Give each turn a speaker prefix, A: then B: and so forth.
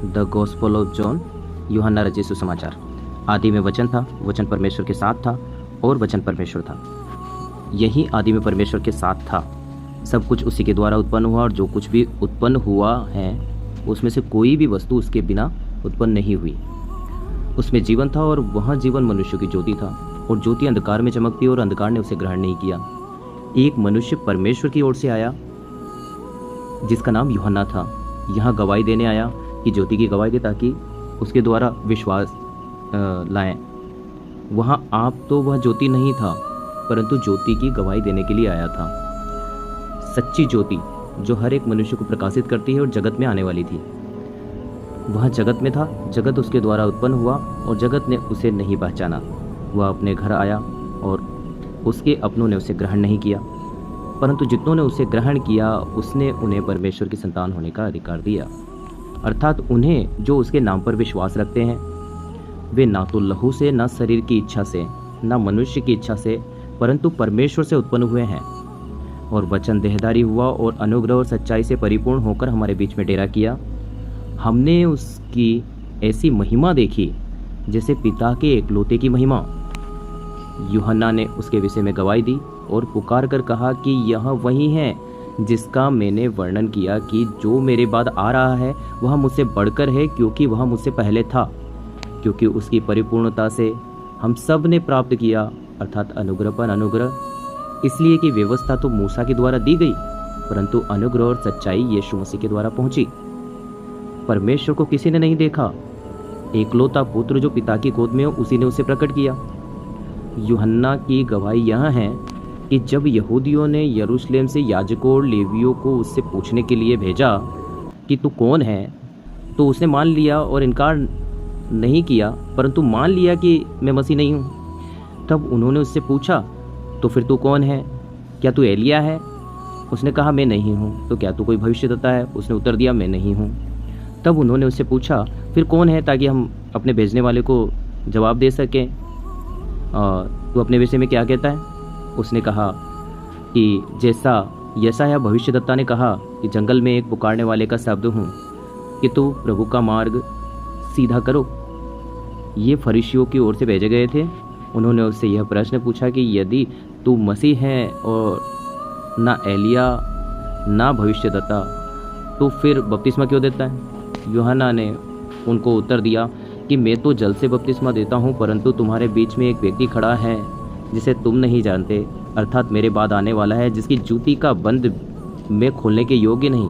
A: The gospel of John, यूहन्ना रचित सुसमाचार। आदि में वचन था, वचन परमेश्वर के साथ था और वचन परमेश्वर था। यही आदि में परमेश्वर के साथ था। सब कुछ उसी के द्वारा उत्पन्न हुआ और जो कुछ भी उत्पन्न हुआ है उसमें से कोई भी वस्तु उसके बिना उत्पन्न नहीं हुई। उसमें जीवन था और वह जीवन मनुष्य की ज्योति था, और ज्योति अंधकार में चमकती और अंधकार ने उसे ग्रहण नहीं किया। एक मनुष्य परमेश्वर की ओर से आया जिसका नाम यूहन्ना था। यहाँ गवाही देने आया कि ज्योति की गवाही दे ताकि उसके द्वारा विश्वास लाएं। वहाँ आप तो वह ज्योति नहीं था, परंतु ज्योति की गवाही देने के लिए आया था। सच्ची ज्योति जो हर एक मनुष्य को प्रकाशित करती है और जगत में आने वाली थी। वह जगत में था, जगत उसके द्वारा उत्पन्न हुआ और जगत ने उसे नहीं पहचाना। वह अपने घर आया और उसके अपनों ने उसे ग्रहण नहीं किया, परंतु जितनों ने उसे ग्रहण किया उसने उन्हें परमेश्वर की संतान होने का अधिकार दिया, अर्थात उन्हें जो उसके नाम पर विश्वास रखते हैं। वे ना तो लहू से, ना शरीर की इच्छा से, ना मनुष्य की इच्छा से, परंतु परमेश्वर से उत्पन्न हुए हैं। और वचन देहधारी हुआ और अनुग्रह और सच्चाई से परिपूर्ण होकर हमारे बीच में डेरा किया। हमने उसकी ऐसी महिमा देखी जैसे पिता के एकलौते की महिमा। यूहन्ना ने उसके विषय में गवाही दी और पुकार कर कहा कि यह वही है जिसका मैंने वर्णन किया कि जो मेरे बाद आ रहा है वह मुझसे बढ़कर है, क्योंकि वह मुझसे पहले था। क्योंकि उसकी परिपूर्णता से हम सब ने प्राप्त किया, अर्थात अनुग्रह पर अनुग्रह। इसलिए कि व्यवस्था तो मूसा के द्वारा दी गई, परंतु अनुग्रह और सच्चाई यीशु मसीह के द्वारा पहुंची। परमेश्वर को किसी ने नहीं देखा, एकलौता पुत्र जो पिता की गोद में हो उसी ने उसे प्रकट किया। यूहन्ना की गवाही यह है कि जब यहूदियों ने यरूशलेम से याजकों और लेवियों को उससे पूछने के लिए भेजा कि तू कौन है, तो उसने मान लिया और इनकार नहीं किया, परंतु मान लिया कि मैं मसीह नहीं हूँ। तब उन्होंने उससे पूछा, तो फिर तू कौन है? क्या तू एलिया है? उसने कहा, मैं नहीं हूँ। तो क्या तू कोई भविष्यद्वक्ता है? उसने उत्तर दिया, मैं नहीं हूँ। तब उन्होंने उससे पूछा, फिर कौन है, ताकि हम अपने भेजने वाले को जवाब दे सकें। तू अपने विषय में क्या कहता है? उसने कहा कि जैसा यशायाह भविष्यद्वक्ता ने कहा कि जंगल में एक पुकारने वाले का शब्द हूँ कि तू प्रभु का मार्ग सीधा करो। ये फरीसियों की ओर से भेजे गए थे। उन्होंने उससे यह प्रश्न पूछा कि यदि तू मसीह है और ना एलिया ना भविष्यद्वक्ता, तो फिर बपतिस्मा क्यों देता है? यूहन्ना ने उनको उत्तर दिया कि मैं तो जल से बपतिस्मा देता हूँ, परंतु तुम्हारे बीच में एक व्यक्ति खड़ा है जिसे तुम नहीं जानते, अर्थात मेरे बाद आने वाला है जिसकी जूती का बंद मैं खोलने के योग्य नहीं।